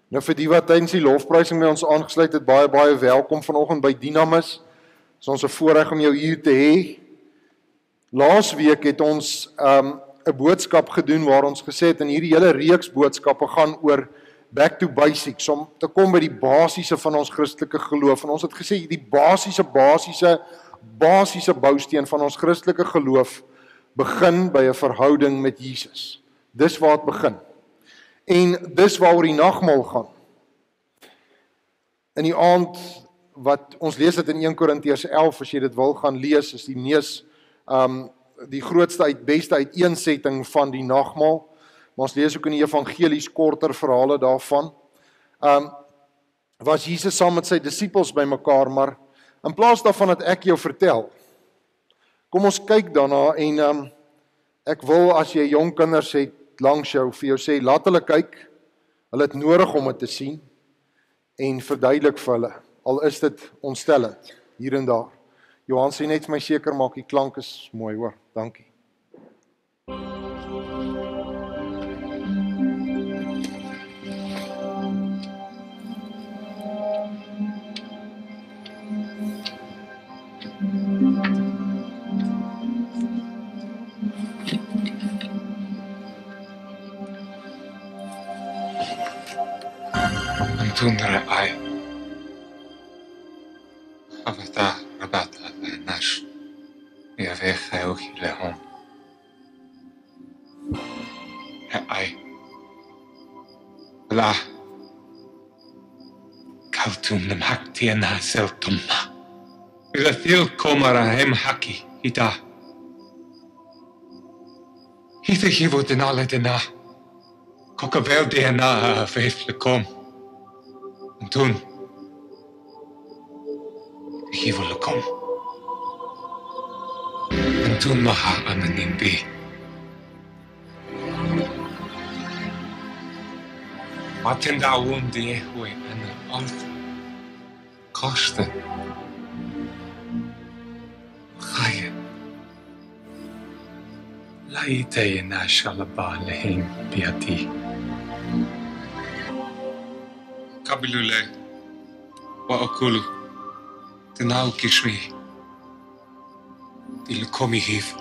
Nou vir die wat tydens die lofprysing by ons aangesluit het, baie welkom vanoggend by Dynamis. Dit is ons 'n voorreg om jou hier te hê. Laasweek het ons 'n boodskap gedoen waar ons gesê het in hierdie hele reeks boodskappe gaan oor back to basics, om te kom by die basiese van ons Christelike geloof. En ons het gesê die basiese bousteen van ons Christelike geloof begin by 'n verhouding met Jesus. Dis waar dit begin. En dis waaroor die nagmaal gaan. In die aand wat ons lees dit in 1 Korintiërs 11, as jy dit wil gaan lees, is die grootste beste uiteensetting van die nagmaal. Maar ons lees ook in die evangelies korter verhale daarvan. Was Jesus saam met sy disippels bymekaar, maar in plaas daarvan dat ek jou vertel, kom ons kyk daarna en ek wil as jy jong kinders het langs jou vir jou sê, laat hulle kyk, hulle het nodig om dit te sien en verduidelik vir hulle, al is dit ontstellend, hier en daar. Johan sê net vir my seker maak, die klank is mooi hoor, dankie. Tundra ai. Avata rabata nash. Ja weg ook le hom. Ai. La. Kaltum nam hakti na seltum. Ila thil komara hem haki hita. Hita hivo denale dena. Kokavel dena veefle kom. En toen, ik wilde komen. En toen mag ik aan mijn nimbi. Wat in dat woon die hoe en een alt kosten. Ga je. Laite je na shalabale heen biati. Kabilule, wa okulu, tenau kishmi, dilkomi hiv.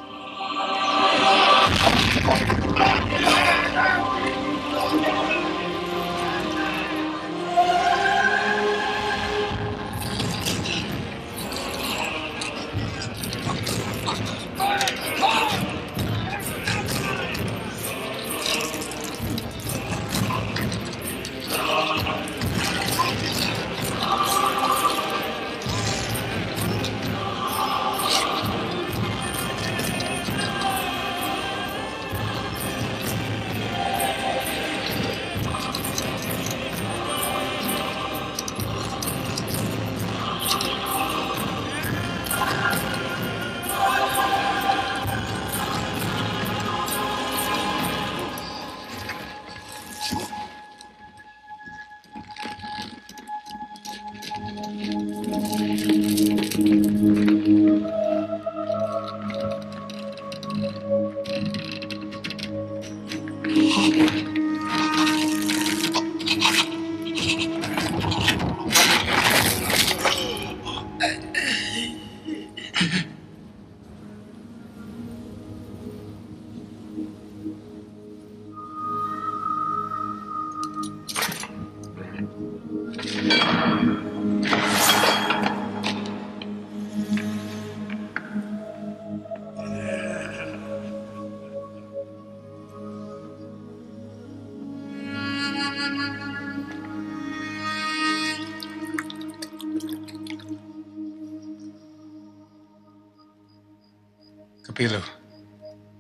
Kapilo,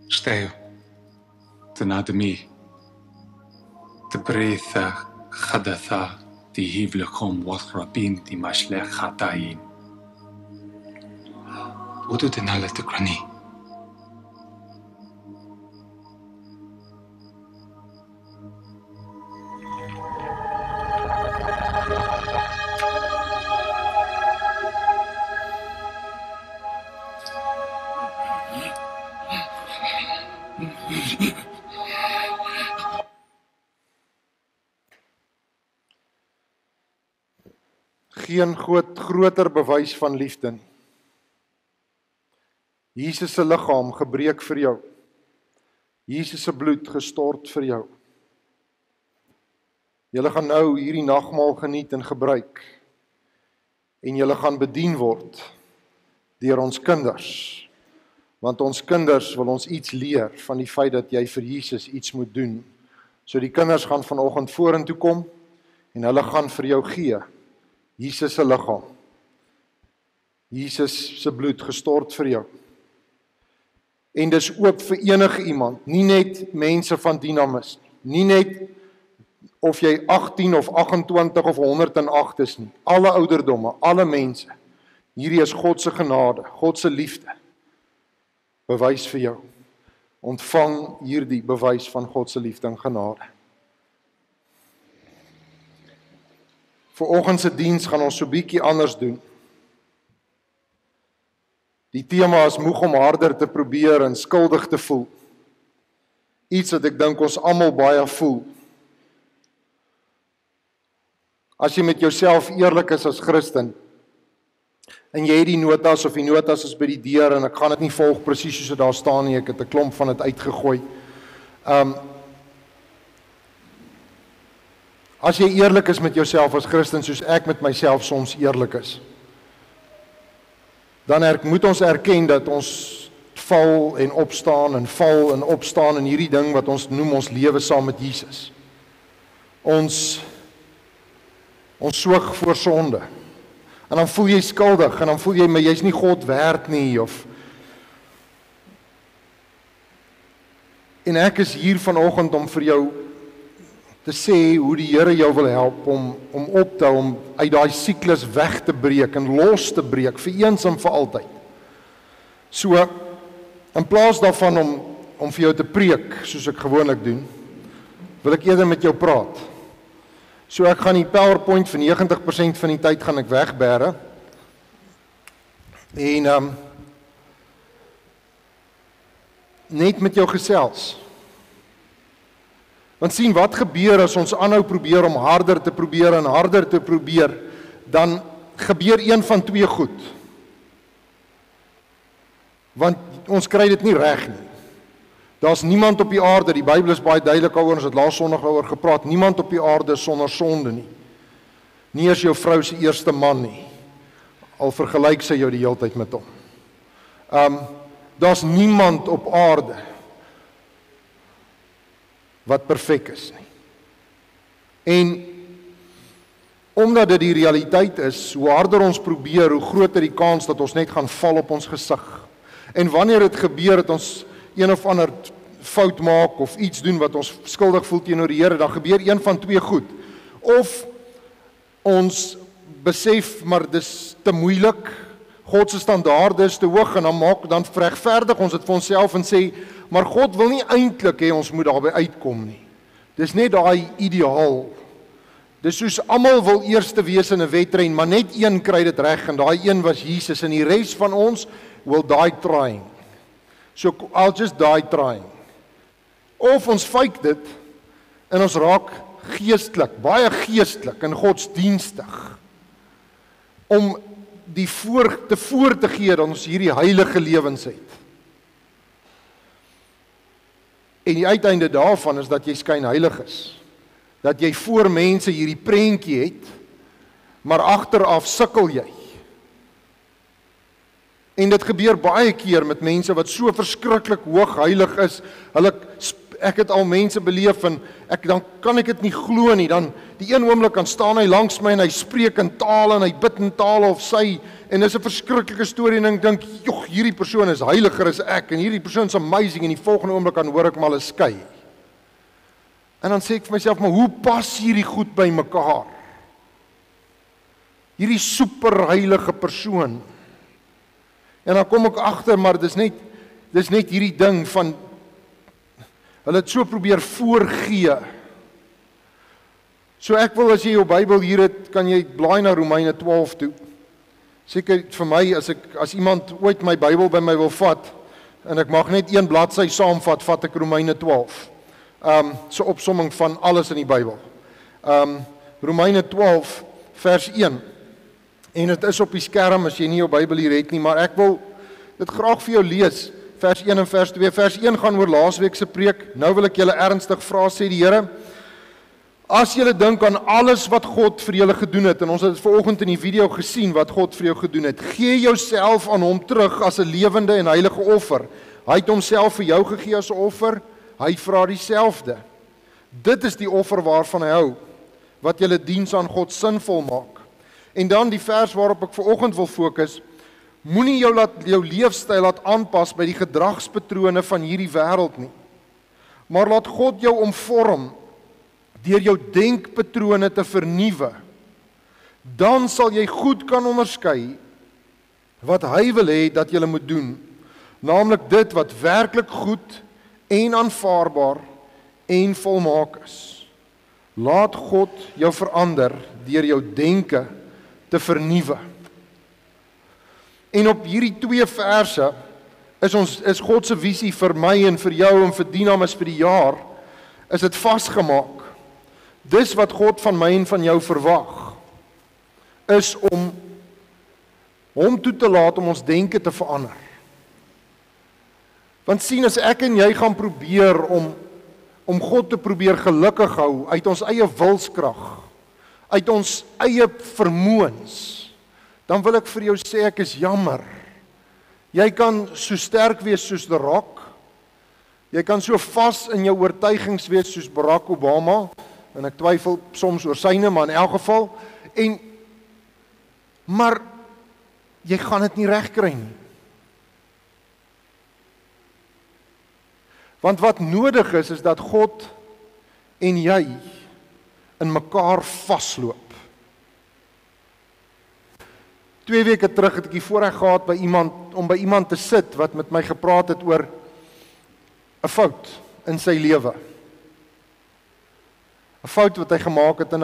steu, tenademi, te breitha, chadatha, die hivlekom wat rabin die mashlech hatayin. Wat doet den alle te krani? geen groter bewys van liefde nie. Jesus se liggaam gebreek vir jou. Jesus se bloed gestort vir jou. Julle gaan nou hierdie nagmaal geniet en gebruik. En julle gaan bedien word deur ons kinders. Want ons kinders wil ons iets leer van die feit dat jy vir Jesus iets moet doen. So die kinders gaan vanoggend vorentoe kom en hulle gaan vir jou gee. Jesus se liggaam. Jesus se bloed gestort vir jou. En dis ook vir enige iemand, nie net mense van Dynamis, nie net of jy 18 of 28 of 108 is nie, alle ouderdomme, alle mense. Hierdie is God se genade, God se liefde. Bewys vir jou. Ontvang hierdie bewys van God se liefde en genade. Vanoggend se diens gaan ons so bietjie anders doen. Die tema is moeg om harder te probeer en skuldig te voel. Iets wat ek dink ons almal baie voel. As jy met jouself eerlik is as Christen, en jy het die notas of die notas is by die deur en ek gaan dit nie volg presies soos dit daar staan nie, ek het 'n klomp van dit uitgegooi. As jy eerlik is met jouself as Christen, soos ek met myself soms eerlik is, dan moet ons erken dat ons val en opstaan in hierdie ding wat ons noem ons lewe saam met Jesus. Ons soog voor sonde. En dan voel jy skuldig, en dan voel jy, maar jy's nie God werd nie, En ek is hier vanoggend om vir jou te sê hoe die Here jou wil help om op te hou, om uit daai siklus weg te breek en los te breek, vir eens en vir altyd. So, in plaas daarvan om vir jou te preek, soos ek gewoonlik doen, wil ek eerder met jou praat. So ek gaan die PowerPoint vir 90% van die tyd gaan ek wegbere. En net met jou gesels. Want sien wat gebeur as ons aanhou probeer om harder te probeer, dan gebeur een van twee goed. Want ons kry dit nie reg nie. Daar's niemand op die aarde, die Bybel is baie duidelik daaroor, ons het laas Sondag daaroor gepraat, niemand op die aarde is sonder sonde nie. Nie eens jou vrou se eerste man nie. Al vergelyk sy jou die hele tyd met hom. Daar's niemand op aarde wat perfek is nie. En omdat dit die realiteit is, hoe harder ons probeer, hoe groter die kans dat ons net gaan val op ons gesig. En wanneer dit gebeur dat ons een of ander fout maak of iets doen wat ons skuldig voel teenoor die Here, dan gebeur een van twee goed. Of ons besef, maar dis te moeilik, God se standaarde is te hoog, en dan regverdig ons dit vir onsself en sê, maar God wil nie eintlik hê ons moet daarby uitkom nie. Dis net daai ideaal. Dis soos almal wil eerste wees in 'n wedren, maar net een kry dit reg, en daai een was Jesus, en die res van ons will die trying. So I'll just die trying. Of ons fake dit en ons raak geestelik, baie geestelik en godsdienstig om die voor te gee dat ons hierdie heilige lewens het. En die uiteinde daarvan is dat jy skyn heilig is. Dat jy voor mense hierdie prentjie het, maar agteraf sukkel jy. En dit gebeur baie keer met mense wat so verskriklik hoog heilig is. Ek het al mense beleef en dan kan ek dit nie glo nie. Dan die een oomblik kan staan hy langs my en hy spreek in tale en hy bid in tale of sy, en dis 'n verskriklike storie en ek dink, "Jog, hierdie persoon is heiliger as ek en hierdie persoon is amazing," en die volgende oomblik dan hoor ek maar hulle skei. En dan sê ek vir myself, maar hoe pas hierdie goed by mekaar? Hierdie superheilige persoon. En dan kom ek agter, maar dis net hierdie ding van hulle het so probeer voorgee. So ek wil, as jy jou Bybel hier het, kan jy blaai na Romeine 12 toe. Seker vir my, as iemand ooit my Bybel by my wil vat, en ek mag net een bladsy saamvat, vat ek Romeine 12. So opsomming van alles in die Bybel. Romeine 12 vers 1. En dit is op die skerm as jy nie jou Bybel hier het nie, maar ek wil dit graag vir jou lees. Vers 1 en vers 2. Vers 1 gaan oor laasweek se preek. Nou wil ek julle ernstig vra, sê die Here, as julle dink aan alles wat God vir julle gedoen het, en ons het dit vanoggend in die video gesien wat God vir jou gedoen het, gee jouself aan hom terug as 'n lewende en heilige offer. Hy het homself vir jou gegee as 'n offer. Hy vra dieselfde. Dit is die offer waarvan hy hou, wat julle diens aan God sinvol maak. En dan die vers waarop ek vanoggend wil fokus, moenie jou leefstyl laat aanpas by die gedragspatrone van hierdie wêreld nie, maar laat God jou omvorm deur jou denkpatrone te vernuwe. Dan sal jy goed kan onderskei wat hy wil hê dat jy moet doen, naamlik dit wat werklik goed en aanvaarbaar en volmaak is. Laat God jou verander deur jou denke te vernuwe. En op hierdie 2 verse is God se visie vir my en vir jou en vir Dynamis vir die jaar, is dit vasgemaak. Dis wat God van my en van jou verwag, is om hom toe te laat om ons denke te verander. Want sien, as ek en jy gaan probeer om God te probeer gelukkig hou uit ons eie wilskrag, uit ons eie vermoëns, dan wil ek vir jou sê, ek is jammer. Jy kan so sterk wees soos The Rock, jy kan so vas in jou oortuigings wees soos Barack Obama, en ek twyfel soms oor syne, maar in elk geval, maar jy gaan dit nie regkry nie. Want wat nodig is dat God en jy in mekaar vasloop. 2 weke terug het ek die voorreg gehad om by iemand te sit wat met my gepraat het oor 'n fout in sy lewe. 'n Fout wat hy gemaak het, en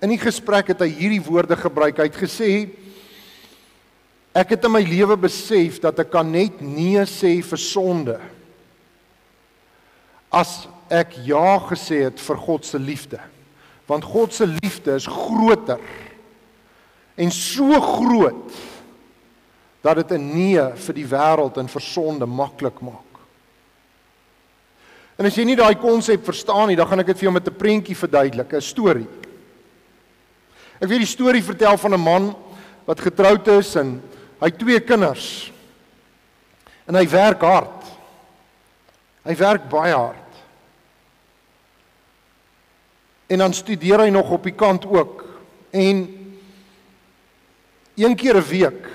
in die gesprek het hy hierdie woorde gebruik. Hy het gesê, ek het in my lewe besef dat ek kan net nee sê vir sonde as ek ja gesê het vir God se liefde. Want God se liefde is groter en so groot dat dit 'n nee vir die wêreld en vir sonde maklik maak. En as jy nie daai konsep verstaan nie, dan gaan ek dit vir jou met 'n prentjie verduidelik, 'n storie. Ek wil die storie vertel van 'n man wat getroud is en hy het 2 kinders. En hy werk hard. Hy werk baie hard. En dan studeer hy nog op die kant ook. En een keer 'n week,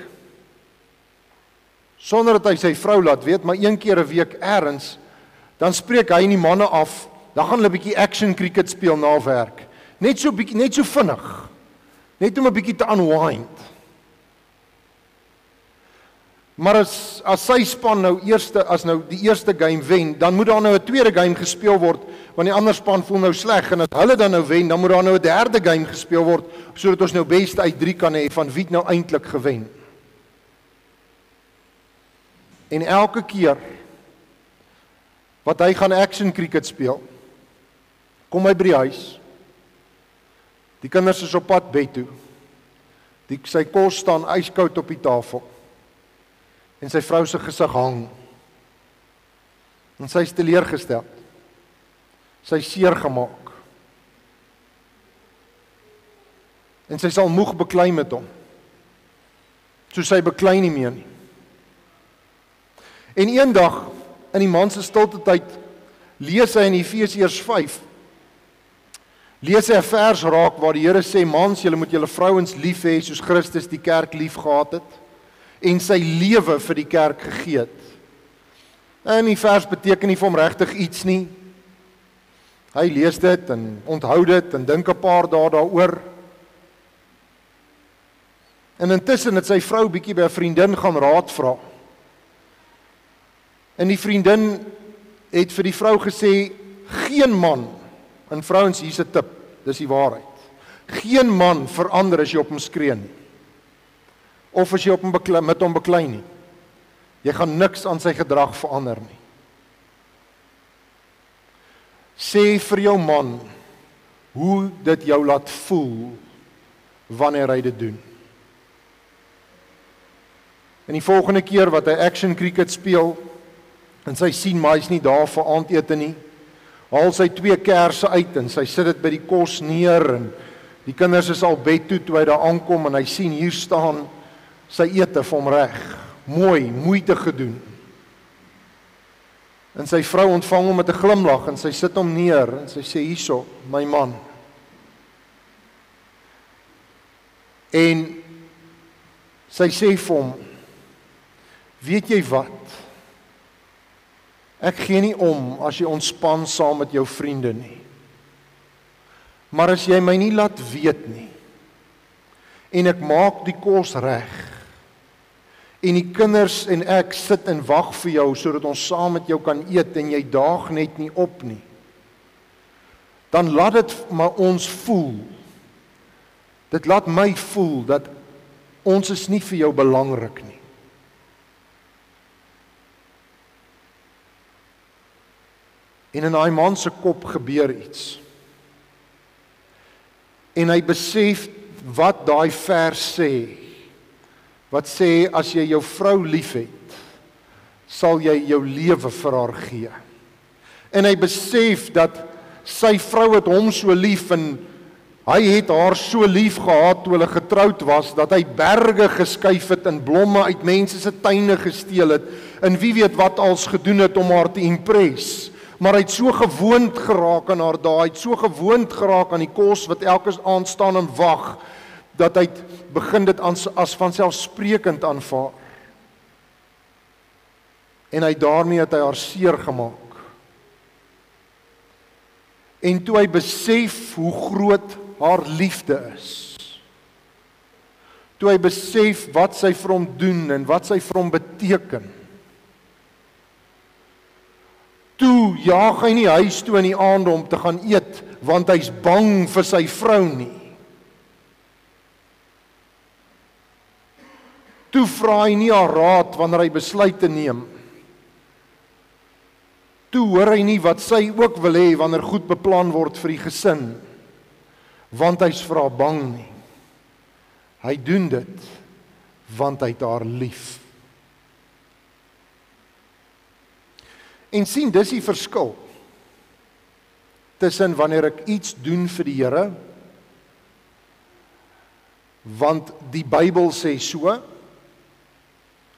sonder dat hy sy vrou laat weet, maar een keer 'n week ergens, dan spreek hy en die manne af, dan gaan hulle 'n bietjie action cricket speel na werk. Net so vinnig. Net om 'n bietjie te unwind. Maar as sy span as die eerste game wen, dan moet daar nou 'n tweede game gespeel word, want die ander span voel nou sleg, en as hulle dan nou wen, dan moet daar nou 'n derde game gespeel word, sodat ons nou beste uit 3 kan hê van wie het nou eintlik gewen. En elke keer wat hy gaan action cricket speel, kom hy by die huis, die kinders is op pad bed toe, sy kos staan ijskoud op die tafel, en sy vrou se gesig hang, en sy is teleurgestel, sy is seer gemaak, en sy sal moeg beklei met hom, so sy beklei nie meer nie. En eendag, in die man se stilte tyd, lees hy in Efesiërs 5, lees hy 'n vers raak waar die Here sê, mans, julle moet julle vrouens lief hê soos Christus die kerk lief gehad het, en sy lewe vir die kerk gegee het. En die vers beteken nie vir hom regtig iets nie. Hy lees dit en onthou dit en dink 'n paar dae daaroor. En intussen het sy vrou bietjie by 'n vriendin gaan raad vra. En die vriendin het vir die vrou gesê, geen man, en vrouens, hier's 'n tip, dis die waarheid, geen man verander as jy op hom skree nie, of as jy met hom beklei nie. Jy gaan niks aan sy gedrag verander nie. Sê vir jou man hoe dit jou laat voel wanneer hy dit doen. En die volgende keer wat hy action cricket speel, en sy sien maar hy's nie daar vir aandete nie, haal sy 2 kersse uit en sy sit dit by die kos neer en die kinders is al bed toe hy daar aankom en hy sien hier staan sy ete vir hom reg. Mooi, moeite gedoen. En sy vrou ontvang hom met 'n glimlag en sy sit hom neer en sy sê hierso, my man. En sy sê vir hom, weet jy wat? Ek gee nie om as jy ontspan saam met jou vriende nie. Maar as jy my nie laat weet nie, en ek maak die kos reg, en die kinders en ek sit en wag vir jou, sodat ons saam met jou kan eet, en jy daag net nie op nie, dan laat dit maar ons voel, dit laat my voel, dat ons is nie vir jou belangrik nie. En in daai man se kop gebeur iets. En hy besef wat daai vers sê, wat sê, as jy jou vrou liefhet, sal jy jou lewe vir haar gee. En hy besef dat sy vrou het hom so lief, en hy het haar so lief gehad toe hulle getroud was, dat hy berge geskuif het en blomme uit mense se tuine gesteel het, en wie weet wat als gedoen het om haar te impress. Maar hy het so gewoond geraak aan haar daai, hy het so gewoond geraak aan die kos wat elke aand staan en wag, dat hy begin dit as vanselfsprekend aanvaar. En daarmee het hy haar seer gemaak. En toe hy besef hoe groot haar liefde is, toe hy besef wat sy vir hom doen en wat sy vir hom beteken, toe jaag hy nie huis toe in die aande om te gaan eet, want hy's bang vir sy vrou nie. Toe vra hy nie haar raad wanneer hy besluite neem. Toe hoor hy nie wat sy ook wil hê wanneer goed beplan word vir die gesin, want hy's vir haar bang nie. Hy doen dit, want hy het haar lief. En sien, dis die verskil tussen wanneer ek iets doen vir die Here, want die Bybel sê so,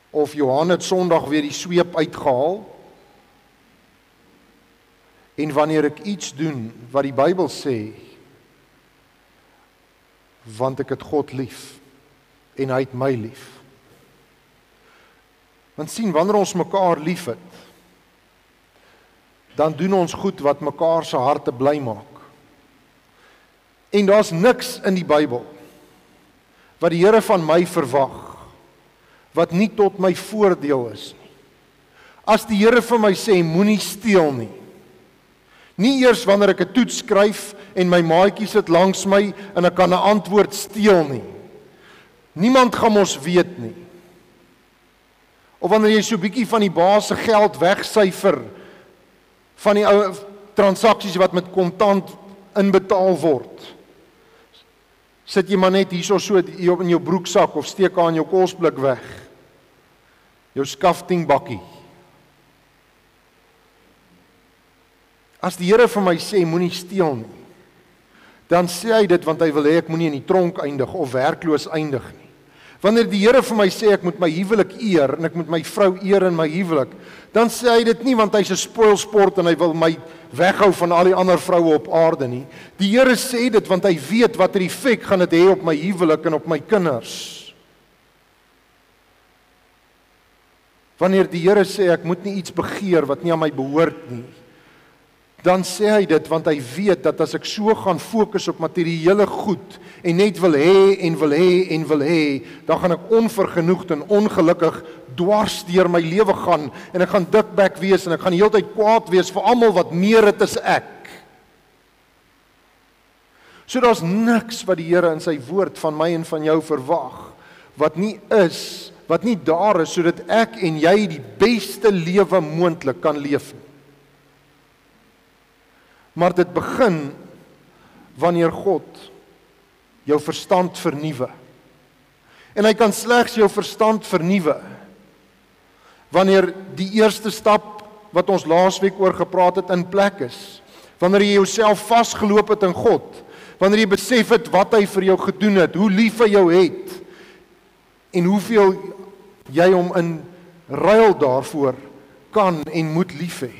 of Johan het Sondag weer die sweep uitgehaal, en wanneer ek iets doen wat die Bybel sê, want ek het God lief, en hy het my lief. Want sien, wanneer ons mekaar lief het, dan doen ons goed wat mekaar se harte bly maak. En daar's niks in die Bybel wat die Here van my verwag, wat nie tot my voordeel is nie. As die Here vir my sê, moenie steel nie, nie eers wanneer ek 'n toets skryf en my maatjie sit langs my en ek kan 'n antwoord steel nie. Niemand gaan mos weet nie. Of wanneer jy so bietjie van die baas se geld wegsyfer, van die ou transaksies wat met kontant inbetaal word, sit jy maar net hierso so in jou broeksak of steek aan jou kosblik weg. Jou skaftingbakkie. As die Here vir my sê moenie steel nie, dan sê hy dit want hy wil hê ek moenie in die tronk eindig of werkloos eindig nie. Wanneer die Here vir my sê ek moet my huwelik eer en ek moet my vrou eer in my huwelik, dan sê hy dit nie want hy's 'n spoilsport en hy wil my weghou van al die ander vroue op aarde nie. Die Here sê dit want hy weet watter effek gaan dit hê op my huwelik en op my kinders. Wanneer die Here sê ek moet nie iets begeer wat nie aan my behoort nie, dan sê hy dit want hy weet dat as ek so gaan fokus op materiële goed en net wil hê en wil hê en wil hê, dan gaan ek onvergenoegd en ongelukkig dwars deur my lewe gaan en ek gaan dikbek wees en ek gaan die hele tyd kwaad wees vir almal wat meer het as ek. So daar's niks wat die Here in sy woord van my en van jou verwag wat nie is, wat nie daar is sodat ek en jy die beste lewe moontlik kan leef nie. Maar dit begin wanneer God jou verstand vernuwe. En hy kan slegs jou verstand vernuwe wanneer die eerste stap wat ons laasweek oor gepraat het in plek is. Wanneer jy jouself vasgeloop het in God, wanneer jy besef het wat hy vir jou gedoen het, hoe lief hy jou het en hoeveel jy hom in ruil daarvoor kan en moet lief hê.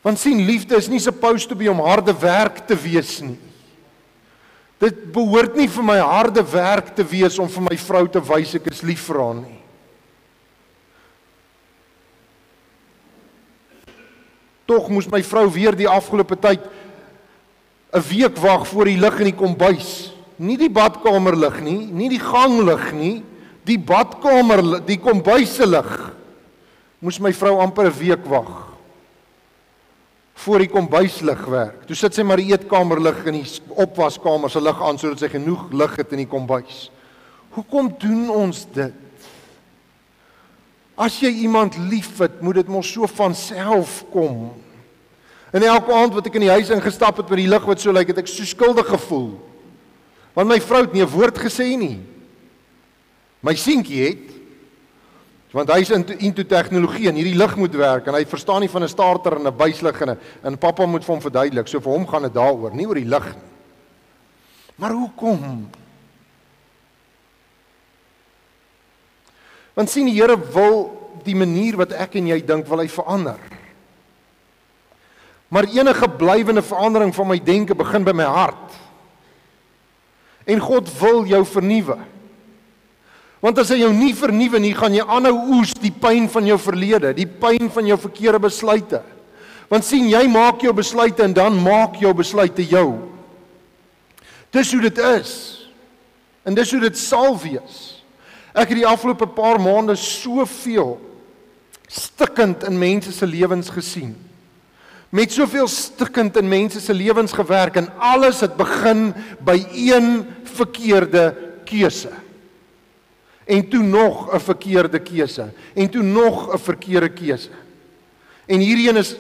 Want sien, liefde is nie supposed to be om harde werk te wees nie. Dit behoort nie vir my harde werk te wees om vir my vrou te wys ek is lief vir haar nie. Tog moes my vrou weer die afgelope tyd 'n week wag voor die lig in die kombuis. Nie die badkamerlig nie, nie die ganglig nie, die badkamer, die kombuise lig. Moes my vrou amper 'n week wag voor die kombuislig werk. Toe sit sy maar die eetkamerlig in die opwaskamer se lig aan sodat sy genoeg lig het in die kombuis. Hoekom doen ons dit? As jy iemand liefhet, moet dit mos so van self kom. En elke aand wat ek in die huis ingestap het met die lig wat so lyk, het ek so skuldig gevoel. Want my vrou het nie 'n woord gesê nie. My seentjie het, want hy is into tegnologie en hierdie lig moet werk en hy verstaan nie van 'n starter en 'n buislig en pappa moet vir hom verduidelik. So vir hom gaan dit daaroor, nie oor die lig nie. Maar hoekom? Want sien, die Here wil die manier wat ek en jy dink, wil hy verander. Maar enige blywende verandering van my denke begin by my hart. En God wil jou vernuwe. Want as hy jou nie vernuwe nie, gaan jy aanhou oes die pyn van jou verlede, die pyn van jou verkeerde besluite. Want sien, jy maak jou besluite en dan maak jou besluite jou. Dis hoe dit is. En dis hoe dit sal wees. Ek het die afgelope paar maande soveel stikkend in mense se lewens gesien. Met soveel stikkend in mense se lewens gewerk en alles het begin by een verkeerde keuse. En toe nog 'n verkeerde keuse. En toe nog 'n verkeerde keuse. En hierdie een is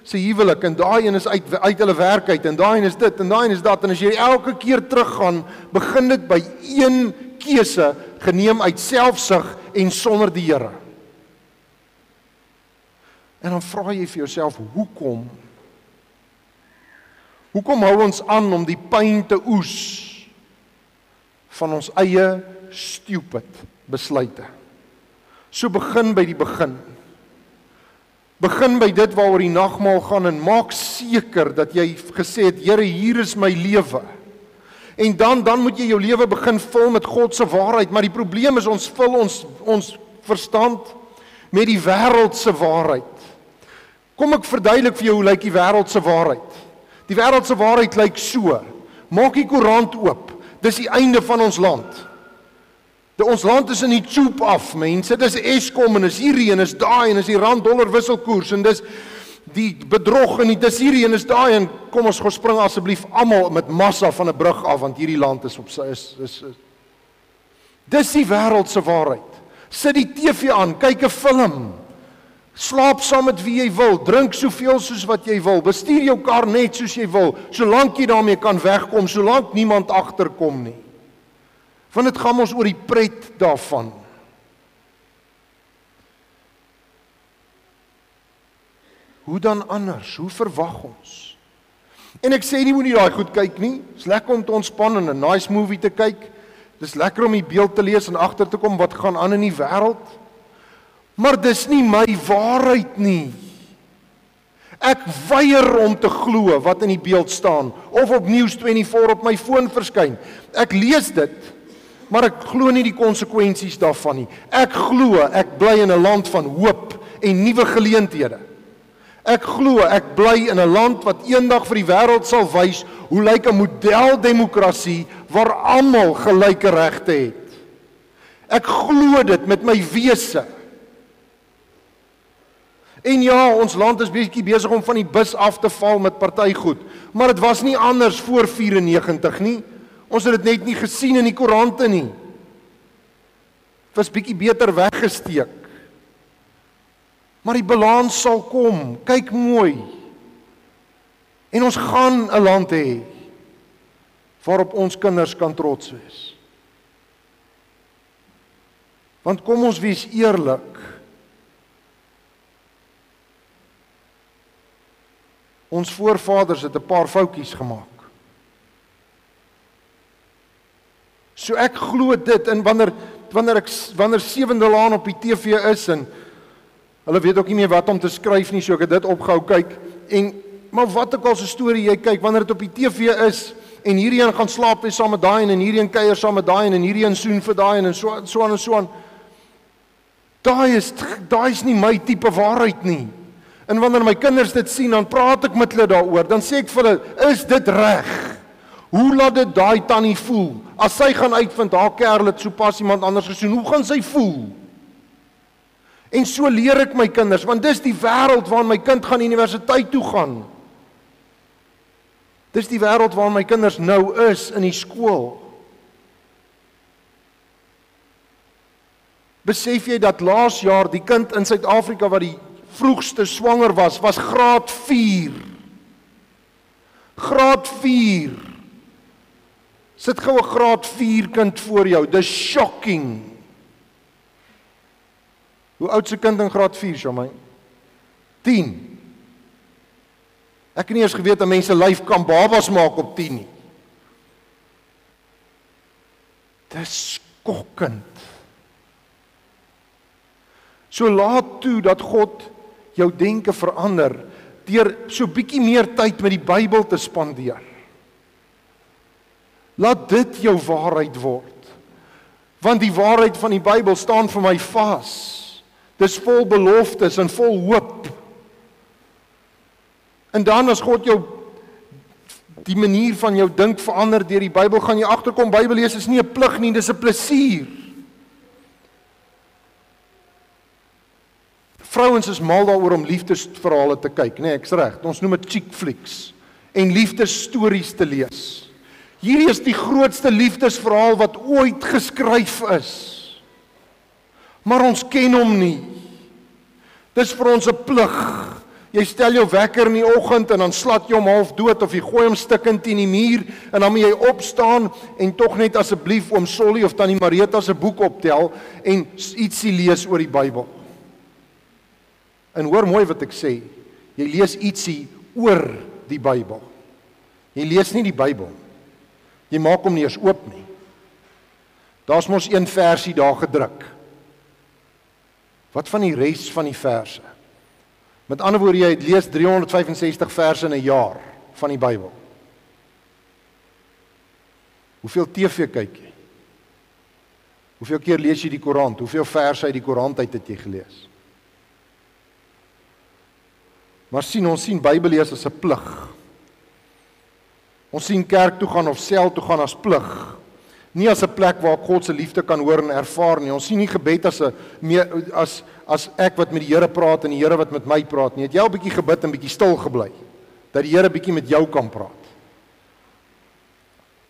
sy huwelik en daai een is uit hulle werk uit en daai een is dit en daai een is dat. En as jy elke keer teruggaan, begin dit by een keuse geneem uit selfsug en sonder die Here. En dan vra jy vir jouself, hoekom? Hoekom hou ons aan om die pyn te oes van ons eie stupid besluite? So begin by die begin. Begin by dit waaroor die nagmaal gaan en maak seker dat jy gesê het, Here, hier is my lewe. En dan moet jy jou lewe begin vul met God se waarheid, maar die probleem is ons vul ons verstand met die wêreld se waarheid. Kom ek verduidelik vir jou hoe lyk die wêreld se waarheid. Die wêreld se waarheid lyk so. Maak die koerant oop. Dis die einde van ons land. Ons land is in die tjoep af, mense. Dis Eskom en is hierdie en is daai en is die rand-dollar wisselkoers en dis die bedrog en dis hierdie en is daai en kom ons gaan spring asseblief almal met massa van 'n brug af want hierdie land is op sy is. Dis die wêreld se waarheid. Sit die TV aan, kyk 'n film. Slaap saam met wie jy wil, drink soveel soos wat jy wil, bestuur jou kar net soos jy wil, solank jy daarmee kan wegkom, solank niemand agterkom nie. Want dit gaan ons oor die pret daarvan. Hoe dan anders? Hoe verwag ons? En ek sê nie moenie daai goed kyk nie. Dis lekker om te ontspan en 'n nice movie te kyk. Dis lekker om die beeld te lees en agter te kom wat gaan aan in die wêreld. Maar dis nie my waarheid nie. Ek weier om te glo wat in die beeld staan of op News24 op my foon verskyn. Ek lees dit, maar ek glo nie die konsekwensies daarvan nie. Ek glo ek bly in 'n land van hoop en nuwe geleenthede. Ek glo ek bly in 'n land wat eendag vir die wêreld sal wys hoe lyk 'n modeldemokrasie waar almal gelyke regte het. Ek glo dit met my wese. En ja, ons land is bietjie besig om van die bus af te val met partygoed, maar dit was nie anders voor 94 nie. Ons het dit net nie gesien in die koerante nie. Het was bietjie beter weggesteek. Maar die balans sal kom. Kyk mooi. En ons gaan 'n land hê waarop ons kinders kan trots wees. Want kom ons wees eerlik, ons voorvaders het 'n paar foutjies gemaak. So ek glo dit, en wanneer Sewende Laan op die TV is, en hulle weet ook nie meer wat om te skryf nie, so ek het dit opgehou kyk, maar wat ook al se storie jy kyk, wanneer dit op die TV is, en hierdie een gaan slaap saam met daai en hierdie een kuier saam met daai en hierdie een soen vir daai en so aan. Daai is nie my tipe waarheid nie. En wanneer my kinders dit sien, dan praat ek met hulle daaroor, dan sê ek vir hulle, is dit reg? Hoe laat dit daai tannie voel? As sy gaan uitvind, haar kerel het sopas iemand anders gesoen, hoe gaan sy voel? En so leer ek my kinders, want dis die wêreld waarin my kind gaan universiteit toe gaan. Dis die wêreld waarin my kinders nou is in die skool. Besef jy dat laas jaar die kind in Suid-Afrika wat die vroegste swanger was graad 4. Graad 4. Sit gou 'n graad 4 kind voor jou. Dis shocking. Hoe oud is 'n kind in graad 4, Shamaine? 10. Ek het nie eens geweet dat mense lyf kan babas maak op 10 nie. Dis skokkend. So laat toe dat God jou denke verander deur so bietjie meer tyd met die Bybel te spandeer. Laat dit jou waarheid word. Want die waarheid van die Bybel staan vir my vas. Dis vol beloftes en vol hoop. En dan as God jou die manier van jou dink verander deur die Bybel, gaan jy agterkom Bybel lees is nie 'n plig nie, dis 'n plesier. Vrouens is mal daaroor om liefdesverhale te kyk, nee, ek's reg. Ons noem dit chick flicks en liefdesstories te lees. Hierdie is die grootste liefdesverhaal wat ooit geskryf is. Maar ons ken hom nie. Dis vir ons 'n plig. Jy stel jou wekker in die oggend en dan slat jy hom half dood of jy gooi hom stukkend teen die muur en dan moet jy opstaan en tog net asseblief oom Solly of tannie Marita se boek optel en ietsie lees oor die Bybel. En hoor mooi wat ek sê, jy lees ietsie oor die Bybel. Jy lees nie die Bybel. Jy maak hom nie eens oop nie. Daar's mos een versie daar gedruk. Wat van die res van die verse? Met ander woorde, jy lees 365 verse in 'n jaar van die Bybel. Hoeveel TV kyk jy? Hoeveel keer lees jy die koerant? Hoeveel verse uit die koerant uit het jy gelees? Maar ons sien Bybel lees as 'n plig. Ons sien kerk toe gaan of sel toe gaan as plig. Nie as 'n plek waar ek God se liefde kan hoor en ervaar nie. Ons sien nie gebed as ek wat met die Here praat en die Here wat met my praat nie. Het jy al 'n bietjie gebid en bietjie stil gebly dat die Here bietjie met jou kan praat?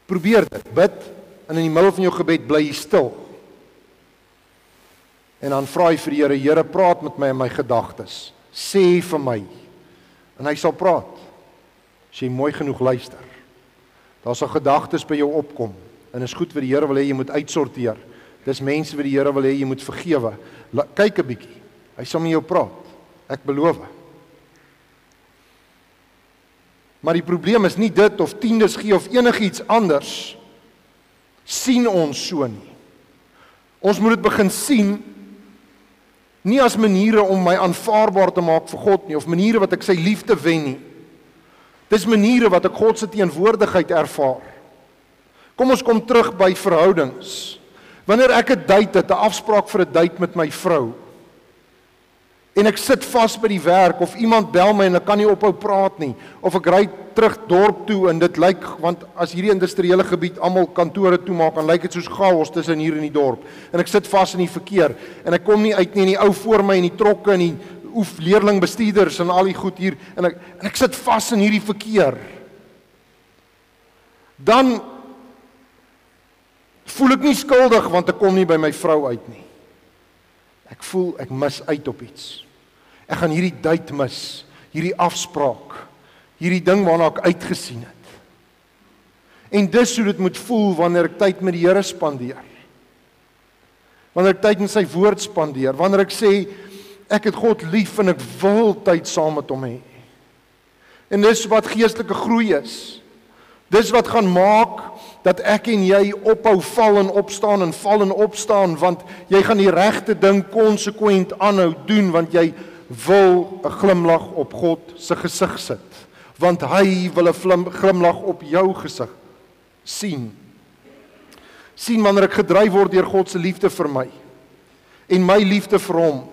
Probeer dit. Bid en in die middel van jou gebed bly jy stil. En dan vra jy vir die Here, Here, praat met my in my gedagtes. Sê vir my. En hy sal praat. As jy mooi genoeg luister. Daar sal gedagtes by jou opkom. En is goed wat die Here wil hê jy moet uitsorteer. Dis mense wat die Here wil hê jy moet vergewe. Kyk 'n bietjie. Hy sal met jou praat. Ek beloof. Maar die probleem is nie dit of tiendes gee of enigiets anders. Sien ons so nie. Ons moet dit begin sien nie as maniere om my aanvaarbaar te maak vir God nie of maniere wat ek sy liefde wen nie. Dis maniere wat ek God se teenwoordigheid ervaar. Kom ons kom terug by verhoudings. Wanneer ek 'n date het, 'n afspraak vir 'n date met my vrou, en ek sit vas by die werk, of iemand bel my en ek kan nie ophou praat nie, of ek ry terug dorp toe en dit lyk, want as hierdie industriële gebied almal kantore toemaak, dan lyk dit soos chaos tussen hier in die dorp, en ek sit vas in die verkeer, en ek kom nie uit nie, en die ou voor my, en die trokke, en die leerlingbestuurders, en al die goed hier, en ek sit vas in hierdie verkeer, dan voel ek nie skuldig, want ek kom nie by my vrou uit nie. Ek voel, ek mis uit op iets. Ek gaan hierdie date mis, hierdie afspraak, hierdie ding waarna ek uitgesien het. En dis hoe dit moet voel wanneer ek tyd met die Here spandeer. Wanneer ek tyd in sy woord spandeer, wanneer ek sê, ek het God lief en ek wil tyd saam met hom hê. En dis wat geestelike groei is. Dis wat gaan maak dat ek en jy ophou val en opstaan, want jy gaan die regte ding konsekwent aanhou doen, want jy wil 'n glimlag op God se gesig sit. Want hy wil 'n glimlag op jou gesig sien. Sien wanneer ek gedryf word deur God se liefde vir my en my liefde vir hom,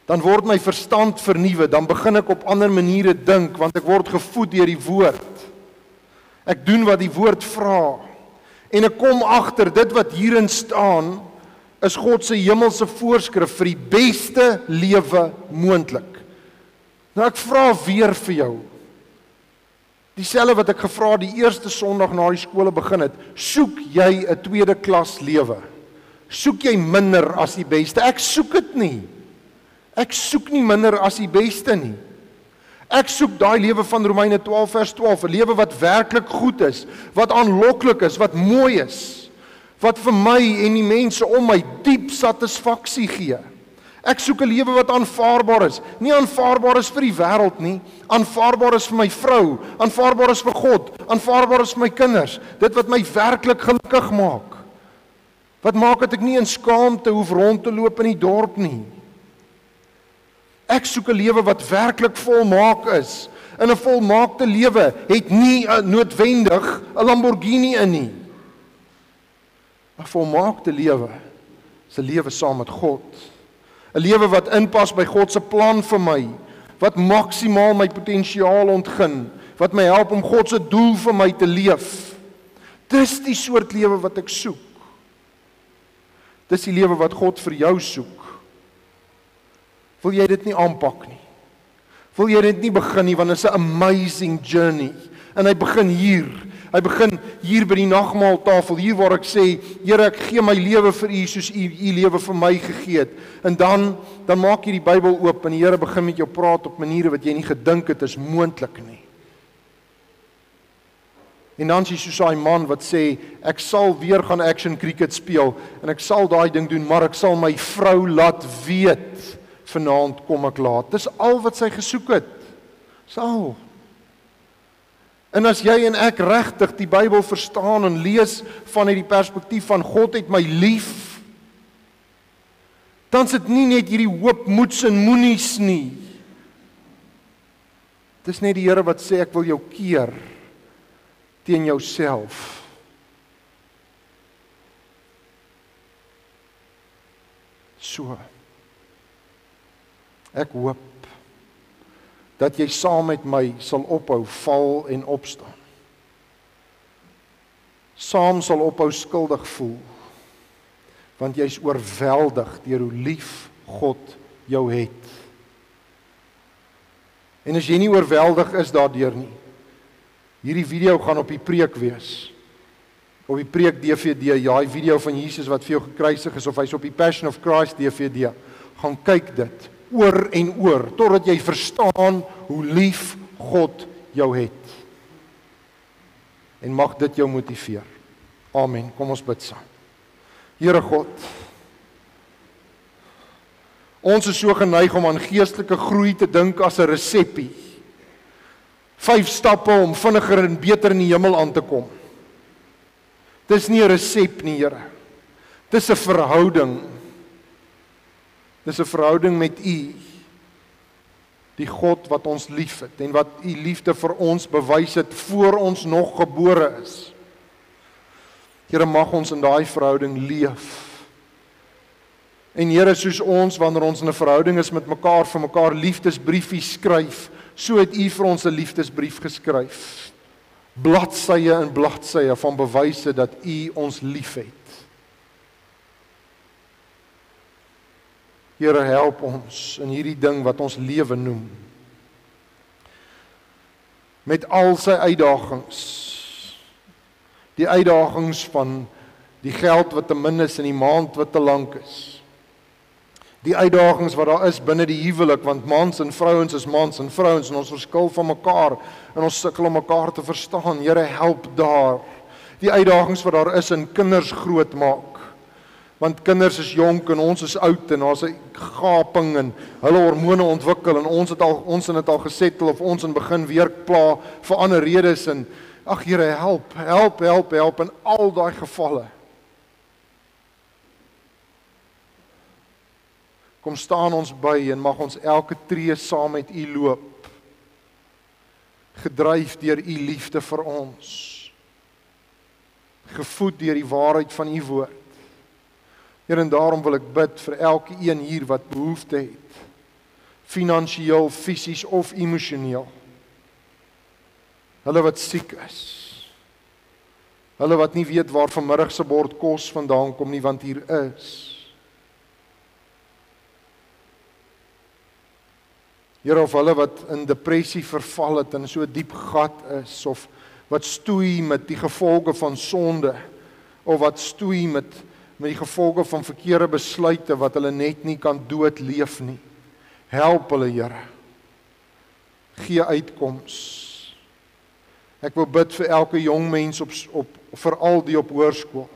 dan word my verstand vernuwe, dan begin ek op ander maniere dink, want ek word gevoed deur die woord. Ek doen wat die woord vra, en ek kom agter, dit wat hierin staan, is God se hemelse voorskrif vir die beste lewe moontlik. Nou ek vra weer vir jou, dieselfde wat ek gevra die eerste Sondag na die skole begin het, soek jy 'n tweede klas lewe? Soek jy minder as die beste? Ek soek dit nie. Ek soek nie minder as die beste nie. Ek soek daai lewe van Romeine 12 vers 12, 'n lewe wat werklik goed is, wat aanloklik is, wat mooi is, wat vir my en die mense om my diep satisfaksie gee. Ek soek 'n lewe wat aanvaarbaar is, nie aanvaarbaar is vir die wêreld nie, aanvaarbaar is vir my vrou, aanvaarbaar is vir God, aanvaarbaar is vir my kinders, dit wat my werklik gelukkig maak. Wat maak dat ek nie in skaamte hoef rond te loop in die dorp nie. Ek soek 'n lewe wat werklik volmaak is. In 'n volmaakte lewe het nie noodwendig 'n Lamborghini in nie. 'n Volmaakte lewe is 'n lewe saam met God. 'n Lewe wat inpas by God se plan vir my, wat maksimaal my potensiaal ontgin, wat my help om God se doel vir my te leef. Dis die soort lewe wat ek soek. Dis die lewe wat God vir jou soek. Wil jy dit nie aanpak nie? Wil jy dit nie begin nie, want dit is 'n amazing journey. En hy begin hier. Hy begin hier by die nagmaaltafel, hier waar ek sê, Here, ek gee my lewe vir U soos U lewe vir my gegee het. En dan maak jy die Bybel oop en die Here begin met jou praat op maniere wat jy nie gedink het is moontlik nie. En dan is jy soos daai man wat sê, ek sal weer gaan action cricket speel en ek sal daai ding doen, maar ek sal my vrou laat weet. Vanaand kom ek laat. Dis al wat sy gesoek het. Dis al. En as jy en ek regtig die Bybel verstaan en lees vanuit die perspektief van God het my lief, dan is dit nie net hierdie hoop, moeds en moenies nie. Dis net die Here wat sê ek wil jou keer teen jouself. So. Ek hoop dat jy saam met my sal ophou val en opstaan. Saam sal ophou skuldig voel, want jy's oorweldig deur hoe lief God jou het. En as jy nie oorweldig is daardeur nie, hierdie video gaan op die preek wees. Op die preek DVD, ja, die video van Jesus wat vir jou gekruisig is, of hy's op die Passion of Christ DVD, gaan kyk dit oor en oor, totdat jy verstaan hoe lief God jou het. En mag dit jou motiveer. Amen. Kom ons bid saam. Here God, ons is so geneig om aan geestelike groei te dink as 'n resepie. 5 stappe om vinniger en beter in die hemel aan te kom. Dis nie 'n resep nie, Here. Dis 'n verhouding. Dis 'n verhouding met U, die God wat ons liefhet en wat U liefde vir ons bewys het voor ons nog gebore is. Here, mag ons in daai verhouding leef. En Here, soos ons wanneer ons in 'n verhouding is met mekaar, vir mekaar liefdesbriefies skryf, so het U vir ons 'n liefdesbrief geskryf. Bladsye en bladsye van bewyse dat U ons liefhet. Here, help ons in hierdie ding wat ons lewe noem. Met al sy uitdagings. Die uitdagings van die geld wat te min is en die maand wat te lank is. Die uitdagings wat daar is binne die huwelik, want mans en vrouens is mans en vrouens en ons verskil van mekaar en ons sukkel om mekaar te verstaan. Here, help daar. Die uitdagings wat daar is in kinders grootmaak. Want kinders is jonk en ons is oud en daar's 'n gaping en hulle hormone ontwikkel en ons het dit al gesettel of ons in begin weer pla vir ander redes en ag Here, help in al daai gevalle. Kom staan ons by en mag ons elke tree saam met U loop. Gedryf deur U liefde vir ons. Gevoed deur die waarheid van U woord. Here, en daarom wil ek bid vir elke een hier wat behoefte het. Finansieel, fisies of emosioneel. Hulle wat siek is. Hulle wat nie weet waar vanmiddag se bord kos vandaan kom nie, want hier is. Here, of hulle wat in depressie verval het en so 'n diep gat is, of wat stoei met die gevolge van sonde, of wat stoei met die gevolge van verkeerde besluite wat hulle net nie kan doodleef nie. Help hulle, Here. Gee uitkoms. Ek wil bid vir elke jong mens veral die op hoërskool.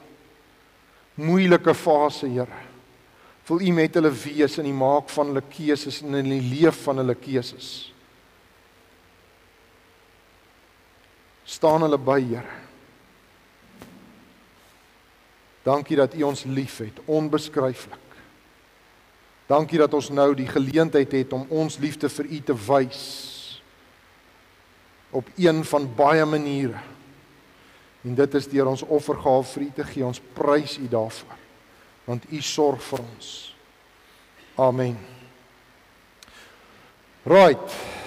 Moeilike fase, Here. Wil U met hulle wees in die maak van hulle keuses en in die leef van hulle keuses. Staan hulle by, Here. Dankie dat U ons liefhet, onbeskryflik. Dankie dat ons nou die geleentheid het om ons liefde vir U te wys. Op een van baie maniere. En dit is deur ons offergawe vir U te gee. Ons prys U daarvoor. Want U sorg vir ons. Amen. Right.